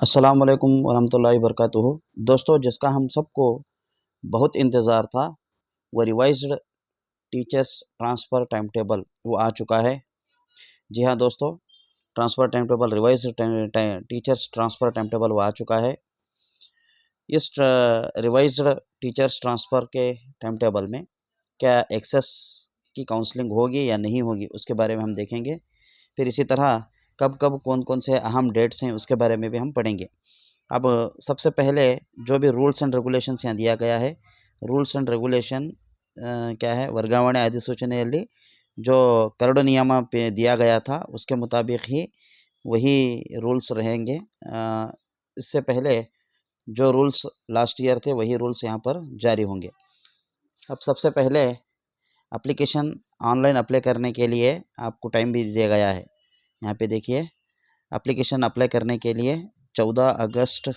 अस्सलाम वालेकुम वरहमतुल्लाहि वबरकातुहू। दोस्तों, जिसका हम सबको बहुत इंतज़ार था, वो revised teachers transfer time table वो आ चुका है। जी हाँ दोस्तों, transfer time table revised teachers transfer time table वो आ चुका है। इस रिवाइज़्ड टीचर्स ट्रांसफ़र के टाइम टेबल में क्या एक्सेस की काउंसलिंग होगी या नहीं होगी, उसके बारे में हम देखेंगे। फिर इसी तरह कब-कब, कौन-कौन से अहम डेट्स हैं, उसके बारे में भी हम पढ़ेंगे। अब सबसे पहले जो भी रूल्स एंड रेगुलेशंस यहाँ दिया गया है, रूल्स एंड रेगुलेशन क्या है, ವರ್ಗಾವಣೆ अधिसूचನೆಯಲ್ಲಿ जो करड़ नियम पे दिया गया था, उसके मुताबिक ही वही रूल्स रहेंगे। इससे पहले जो रूल्स लास्ट ईयर थे, वही रूल्स यहाँ पर जारी होंगे। अब सबसे पहले एप्लीकेशन ऑनलाइन अप्लाई करने के लिए आपको टाइम भी दिया गया है। यहाँ पे देखिए, एप्लीकेशन अप्लाई करने के लिए 14 अगस्त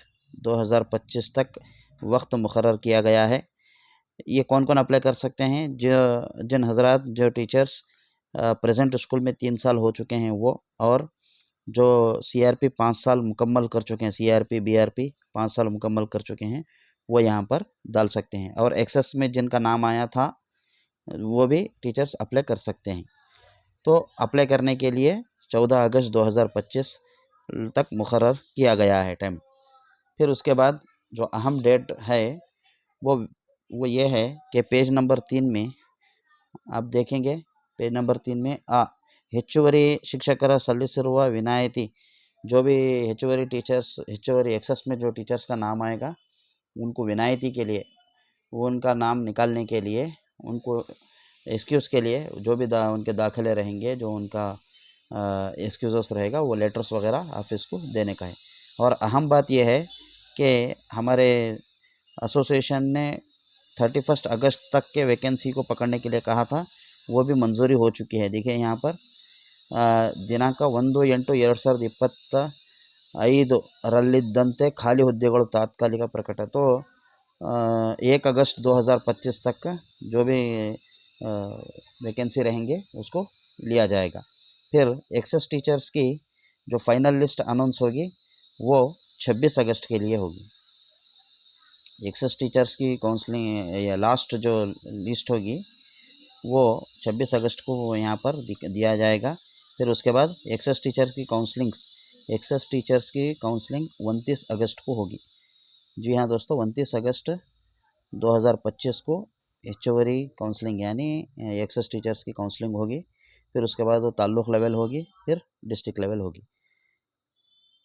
2025 तक वक्त मुकर्रर किया गया है। ये कौन-कौन अप्लाई कर सकते हैं? जिन हज़रात जो टीचर्स प्रेज़ेंट स्कूल में 3 साल हो चुके हैं वो, और जो सीआरपी 5 साल मुकम्मल कर चुके हैं, सीआरपी, बीआरपी 5 साल मुकम्मल कर चुके हैं, वो यहाँ पर डाल सकते हैं। और एक्सेस में जिनका नाम आया था, वो भी टीचर्स अप्लाई कर सकते हैं। तो अप्लाई करने के लिए 14 अगस्त 2025 तक मुकर्रर किया गया है टाइम। फिर उसके बाद जो अहम डेट है वो वो ये है कि पेज नंबर 3 में आप देखेंगे, पेज नंबर 3 में ಹೆಚ್ಚುವರಿ ಶಿಕ್ಷಕರ ಸಲ್ಲಿಸಿರುವ विनायती, जो भी ಹೆಚ್ಚುವರಿ टीचर्स, ಹೆಚ್ಚುವರಿ एक्सेस में जो टीचर्स का नाम आएगा, उनको विनायती के लिए, वो उनका नाम निकालने के लिए, उनको एक्सक्यूज़ के लिए जो भी उनके दाखिले रहेंगे, जो उनका एक्सक्यूज़स रहेगा, वो लेटर्स वगैरह ऑफिस को देने का है। और अहम बात यह है कि हमारे एसोसिएशन ने 31 अगस्त तक के वैकेंसी को पकड़ने के लिए कहा था, वो भी मंजूरी हो चुकी है। देखिए यहाँ पर ದಿನಾಂಕ 1/8/2025 ರಲ್ಲಿದ್ದಂತೆ ಖಾಲಿ ಹುದ್ದೆಗಳು ತಾತ್ಕಾಲಿಕ ಪ್ರಕಟ। तो 1 अगस्त 2025 तक का जो भी वैकेंसी रहेंगे उसको लिया जाएगा। फिर एक्सेस टीचर्स की जो फाइनल लिस्ट अनाउंस होगी वो 26 अगस्त के लिए होगी। एक्सेस टीचर्स की काउंसलिंग या लास्ट जो लिस्ट होगी वो 26 अगस्त को यहाँ पर दिया जाएगा। फिर उसके बाद एक्सेस टीचर्स की काउंसलिंग 29 अगस्त को होगी। जी हाँ दोस्तों, 29 अगस्त 2025 को ಹೆಚ್ಚುವರಿ काउंसलिंग यानी एक्सेस टीचर्स की काउंसलिंग होगी। फिर उसके बाद वो ताल्लुक़ लेवल होगी, फिर डिस्ट्रिक्ट लेवल होगी।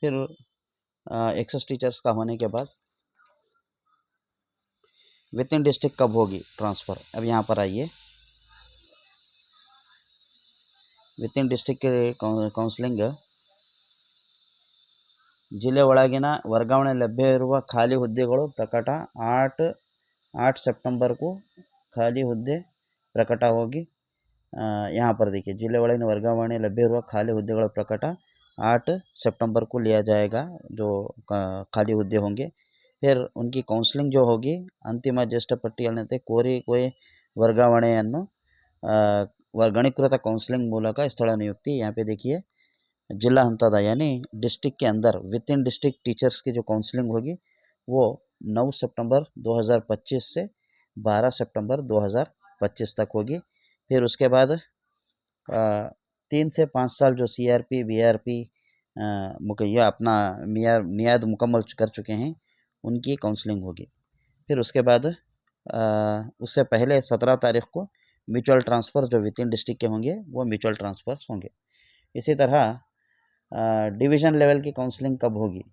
फिर एक्सेस टीचर्स का होने के बाद विद इन डिस्ट्रिक्ट कब होगी ट्रांसफ़र, अब यहाँ पर आइए। ವಿತ್ ಇನ್ ಡಿಸ್ಟ್ರಿಕ್ಟ್ ಕೌನ್ಸಿಲಿಂಗ್ ಜಿಲ್ಲೆ ಒಳಗಿನ ವರ್ಗಾವಣೆ ಲಭ್ಯ ಇರುವ ಖಾಲಿ ಹುದ್ದೆಗಳು ಪ್ರಕಟ 8 सितंबर को खाली हुद्दे प्रकट होगी। यहाँ पर देखिए, जिले ಒಳಗಿನ वर्गावणे लभ्य ಇರುವ खाली हुದ್ದೆಗಳ प्रकट 8 सितंबर को लिया जाएगा, जो खाली हुद्दे होंगे। फिर उनकी काउंसलिंग जो होगी अंतिम ज्येष्ठ ಪಟ್ಟಿಯಂತೆ कोई वर्गावणೆಯನ್ನು गणीकृत काउंसलिंग ಮೂಲಕ ಸ್ಥಳ नियुक्ति। यहाँ पे देखिए, जिला हंतद यानी डिस्ट्रिक्ट के अंदर विद इन डिस्ट्रिक्ट टीचर्स की जो काउंसलिंग होगी वो 9 सितंबर 2025 से 12 सितंबर 2025 तक होगी। फिर उसके बाद 3 से 5 साल जो सीआरपी, बीआरपी मुकैया अपना मियाद मुकम्मल कर चुके हैं, उनकी काउंसलिंग होगी। फिर उसके बाद उससे पहले 17 तारीख को म्यूचुअल ट्रांसफ़र जो विद इन डिस्ट्रिक्ट के होंगे वो म्यूचुअल ट्रांसफ़र्स होंगे। इसी तरह डिवीज़न लेवल की काउंसलिंग कब होगी?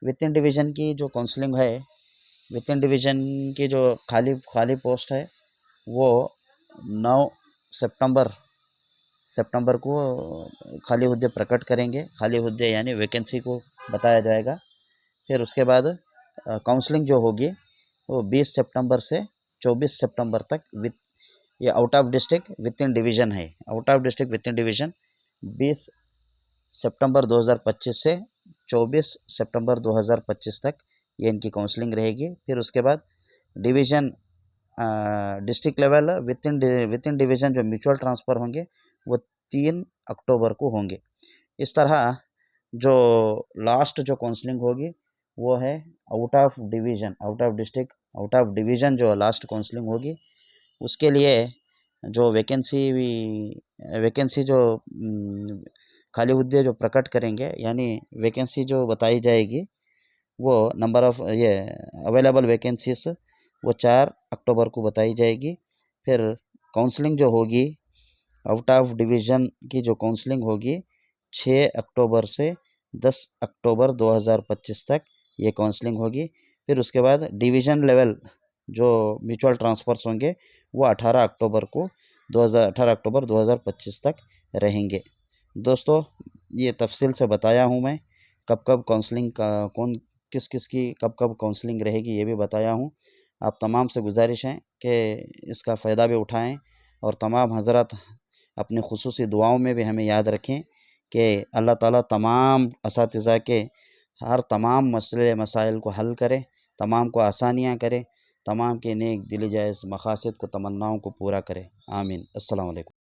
विद इन डिवीज़न की जो काउंसलिंग है, विद इन डिवीज़न की जो खाली पोस्ट है वो 9 सितंबर को खाली हुद्दे प्रकट करेंगे। खाली हुद्दे यानी वैकेंसी को बताया जाएगा। फिर उसके बाद काउंसलिंग जो होगी वो 20 सितंबर से 24 सितंबर तक ये out of district within division है। Out of district within division 20 सितंबर 2025 से 24 सितंबर 2025 तक ये इनकी काउंसलिंग रहेगी। फिर उसके बाद division district level with in division जो म्यूचुअल ट्रांसफ़र होंगे वो 3 अक्टूबर को होंगे। इस तरह जो लास्ट जो काउंसलिंग होगी वो है out of division, out of district, out of division जो लास्ट काउंसलिंग होगी उसके लिए जो वैकेंसी जो खाली हुद्दे जो प्रकट करेंगे, यानी वैकेंसी जो बताई जाएगी वो नंबर ऑफ़ ये अवेलेबल वैकेंसीज वो 4 अक्टूबर को बताई जाएगी। फिर काउंसलिंग जो होगी आउट ऑफ डिवीज़न की जो काउंसलिंग होगी 6 अक्टूबर से 10 अक्टूबर 2025 तक ये काउंसलिंग होगी। फिर उसके बाद डिवीज़न लेवल जो म्यूचुअल ट्रांसफ़र्स होंगे वो 18 अक्टूबर 2025 तक रहेंगे। दोस्तों ये तफ़सील से बताया हूँ मैं, कब कब काउंसलिंग का कौन किस किस की कब कब काउंसलिंग रहेगी ये भी बताया हूँ। आप तमाम से गुजारिश है कि इसका फ़ायदा भी उठाएँ और तमाम हज़रात अपनी ख़ुसूसी दुआओं में भी हमें याद रखें कि अल्लाह ताला तमाम असातिज़ा के हर तमाम मसले मसाइल को हल करे, तमाम को आसानियाँ करे, तमाम के नेक दिली जायज़ मक़ासिद को तमन्नाओं को पूरा करे। आमीन। अस्सलाम वालेकुम।